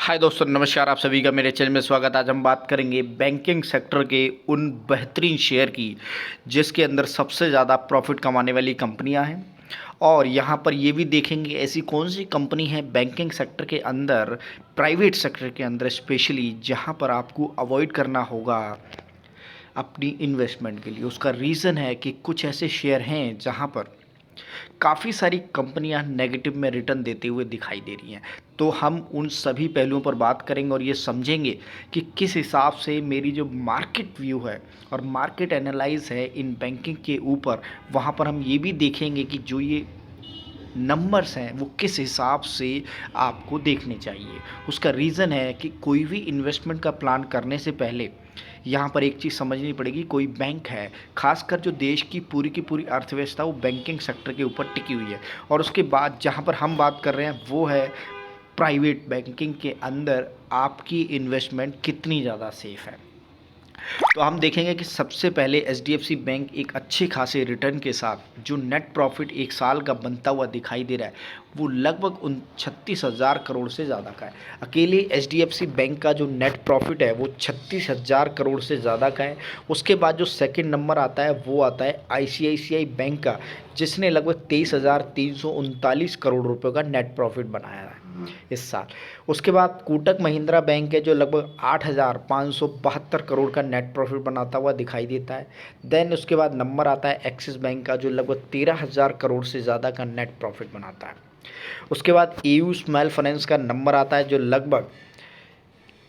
हाय दोस्तों, नमस्कार। आप सभी का मेरे चैनल में स्वागत। आज हम बात करेंगे बैंकिंग सेक्टर के उन बेहतरीन शेयर की जिसके अंदर सबसे ज़्यादा प्रॉफिट कमाने वाली कंपनियां हैं। और यहाँ पर ये भी देखेंगे ऐसी कौन सी कंपनी है बैंकिंग सेक्टर के अंदर, प्राइवेट सेक्टर के अंदर स्पेशली, जहाँ पर आपको अवॉइड करना होगा अपनी इन्वेस्टमेंट के लिए। उसका रीज़न है कि कुछ ऐसे शेयर हैं जहाँ पर काफ़ी सारी कंपनियां नेगेटिव में रिटर्न देते हुए दिखाई दे रही हैं। तो हम उन सभी पहलुओं पर बात करेंगे और ये समझेंगे कि किस हिसाब से मेरी जो मार्केट व्यू है और मार्केट एनालाइज है इन बैंकिंग के ऊपर, वहाँ पर हम ये भी देखेंगे कि जो ये नंबर्स हैं वो किस हिसाब से आपको देखने चाहिए। उसका रीज़न है कि कोई भी इन्वेस्टमेंट का प्लान करने से पहले यहाँ पर एक चीज़ समझनी पड़ेगी। कोई बैंक है, खासकर जो देश की पूरी अर्थव्यवस्था वो बैंकिंग सेक्टर के ऊपर टिकी हुई है। और उसके बाद जहाँ पर हम बात कर रहे हैं वो है प्राइवेट बैंकिंग के अंदर आपकी इन्वेस्टमेंट कितनी ज़्यादा सेफ़ है। तो हम देखेंगे कि सबसे पहले एचडीएफसी बैंक एक अच्छे खासे रिटर्न के साथ जो नेट प्रॉफिट एक साल का बनता हुआ दिखाई दे रहा है वो लगभग 36,000 करोड़ से ज़्यादा का है। अकेले एचडीएफसी बैंक का जो नेट प्रॉफिट है वो 36,000 करोड़ से ज़्यादा का है। उसके बाद जो सेकंड नंबर आता है वो आता है आईसीआईसीआई बैंक का, जिसने लगभग 23,339 करोड़ रुपये का नेट प्रॉफिट बनाया है इस साल। उसके बाद कोटक महिंद्रा बैंक है जो लगभग 8,572 करोड़ का नेट प्रॉफिट बनाता हुआ दिखाई देता है। देन उसके बाद नंबर आता है एक्सिस बैंक का जो लगभग 13,000 करोड़ से ज़्यादा का नेट प्रॉफिट बनाता है। उसके बाद एयू स्मॉल फाइनेंस का नंबर आता है जो लगभग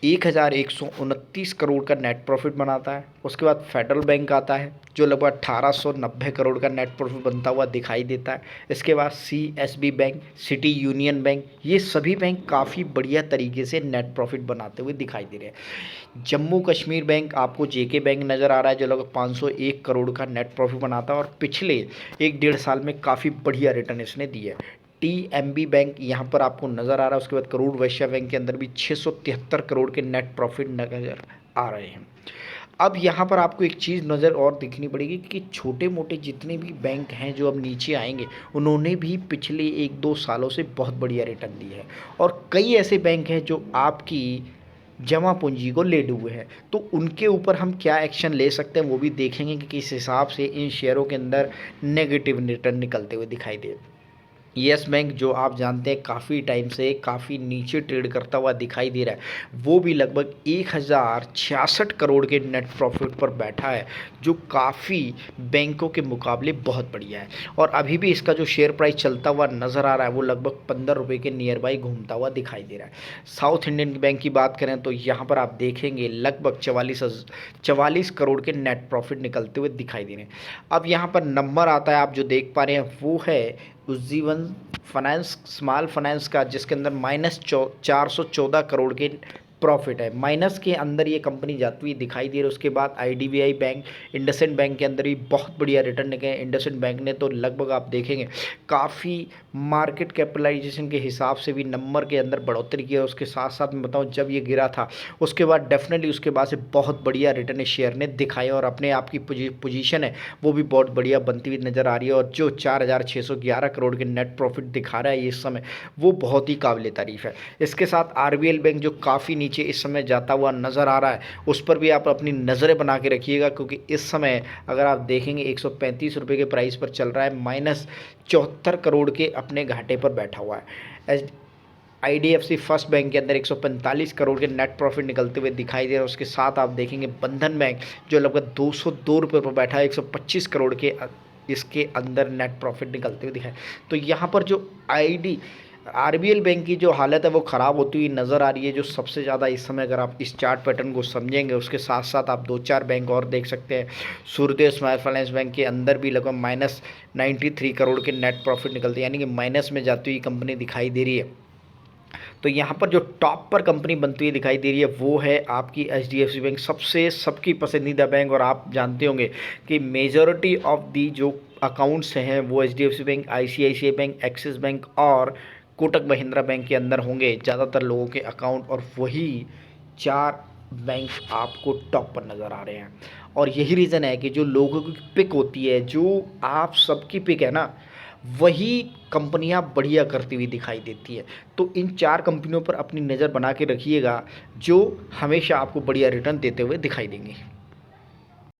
1,129 करोड़ का नेट प्रॉफिट बनाता है। उसके बाद फेडरल बैंक आता है जो लगभग 1,890 करोड़ का नेट प्रॉफिट बनता हुआ दिखाई देता है। इसके बाद CSB bank, city union bank, ये सभी बैंक काफ़ी बढ़िया तरीके से नेट प्रॉफिट बनाते हुए दिखाई दे रहे हैं। जम्मू कश्मीर बैंक आपको जेके बैंक नज़र आ रहा है जो लगभग 501 करोड़ का नेट प्रॉफिट बनाता है और पिछले 1-1.5 साल में काफ़ी बढ़िया रिटर्न इसने दिए है। टीएमबी बैंक यहाँ पर आपको नज़र आ रहा है। उसके बाद करोड़ वैश्य बैंक के अंदर भी 673 करोड़ के नेट प्रॉफिट नज़र आ रहे हैं। अब यहाँ पर आपको एक चीज़ नज़र और दिखनी पड़ेगी कि छोटे मोटे जितने भी बैंक हैं जो अब नीचे आएंगे उन्होंने भी पिछले 1-2 सालों से बहुत बढ़िया रिटर्न दिए हैं। और कई ऐसे बैंक हैं जो आपकी जमा पूंजी को ले डूबे हैं, तो उनके ऊपर हम क्या एक्शन ले सकते हैं वो भी देखेंगे कि किस हिसाब से इन शेयरों के अंदर नेगेटिव रिटर्न निकलते हुए दिखाई दे। येस बैंक जो आप जानते हैं काफ़ी टाइम से काफ़ी नीचे ट्रेड करता हुआ दिखाई दे रहा है, वो भी लगभग 1,066 करोड़ के नेट प्रॉफिट पर बैठा है जो काफ़ी बैंकों के मुकाबले बहुत बढ़िया है। और अभी भी इसका जो शेयर प्राइस चलता हुआ नज़र आ रहा है वो लगभग 15 रुपये के नियर बाई घूमता हुआ दिखाई दे रहा है। साउथ इंडियन बैंक की बात करें तो यहाँ पर आप देखेंगे लगभग 44 करोड़ के नेट प्रॉफिट निकलते हुए दिखाई दे रहे हैं। अब यहाँ पर नंबर आता है आप जो देख पा रहे हैं वो है उज्जीवन फाइनेंस स्मॉल फाइनेंस का, जिसके अंदर -414 करोड़ के प्रॉफिट है। माइनस के अंदर ये कंपनी जाती हुई दिखाई दे रही है। उसके बाद आईडीबीआई बैंक, इंडसइंड बैंक के अंदर भी बहुत बढ़िया रिटर्न निकले। इंडसइंड बैंक ने तो लगभग आप देखेंगे काफ़ी मार्केट कैपिटलाइजेशन के हिसाब से भी नंबर के अंदर बढ़ोतरी की है। उसके साथ साथ मैं बताऊँ जब ये गिरा था उसके बाद डेफिनेटली उसके बाद से बहुत बढ़िया रिटर्न इस शेयर ने दिखाया और अपने आप की पोजीशन है वो भी बहुत बढ़िया बनती हुई नज़र आ रही है। और जो 4,611 करोड़ के नेट प्रॉफिट दिखा रहा है इस समय वो बहुत ही काबिल तारीफ़ है। इसके साथ आरबीएल बैंक जो काफ़ी नीचे इस समय जाता हुआ नज़र आ रहा है उस पर भी आप अपनी नज़रें बना के रखिएगा, क्योंकि इस समय अगर आप देखेंगे 135 रुपये के प्राइस पर चल रहा है, -74 करोड़ के अपने घाटे पर बैठा हुआ है। आईडीएफसी फर्स्ट बैंक के अंदर 145 करोड़ के नेट प्रॉफिट निकलते हुए दिखाई दे रहे हैं। उसके साथ आप देखेंगे बंधन बैंक जो लगभग 202 रुपये पर बैठा है, 125 करोड़ के इसके अंदर नेट प्रॉफिट निकलते हुए दिखाए। तो यहाँ पर जो आरबीएल बैंक की जो हालत है वो ख़राब होती हुई नज़र आ रही है जो सबसे ज़्यादा इस समय। अगर आप इस चार्ट पैटर्न को समझेंगे उसके साथ साथ आप 2-4 बैंक और देख सकते हैं। सूर्योदय स्मॉल फाइनेंस बैंक के अंदर भी लगभग -93 करोड़ के नेट प्रॉफिट निकलते हैं, यानी कि माइनस में जाती हुई कंपनी दिखाई दे रही है। तो यहाँ पर जो टॉप पर कंपनी बनती हुई दिखाई दे रही है वो है आपकी एचडीएफसी बैंक, सबसे सबकी पसंदीदा बैंक। और आप जानते होंगे कि मेजॉरिटी ऑफ दी जो अकाउंट्स हैं वो HDFC bank, ICICI bank, axis bank और कोटक महिंद्रा बैंक के अंदर होंगे ज़्यादातर लोगों के अकाउंट। और वही 4 बैंक आपको टॉप पर नज़र आ रहे हैं। और यही रीज़न है कि जो लोगों की पिक होती है, जो आप सबकी पिक है ना, वही कंपनियां बढ़िया करती हुई दिखाई देती है। तो इन 4 कंपनियों पर अपनी नज़र बना के रखिएगा, जो हमेशा आपको बढ़िया रिटर्न देते हुए दिखाई देंगी।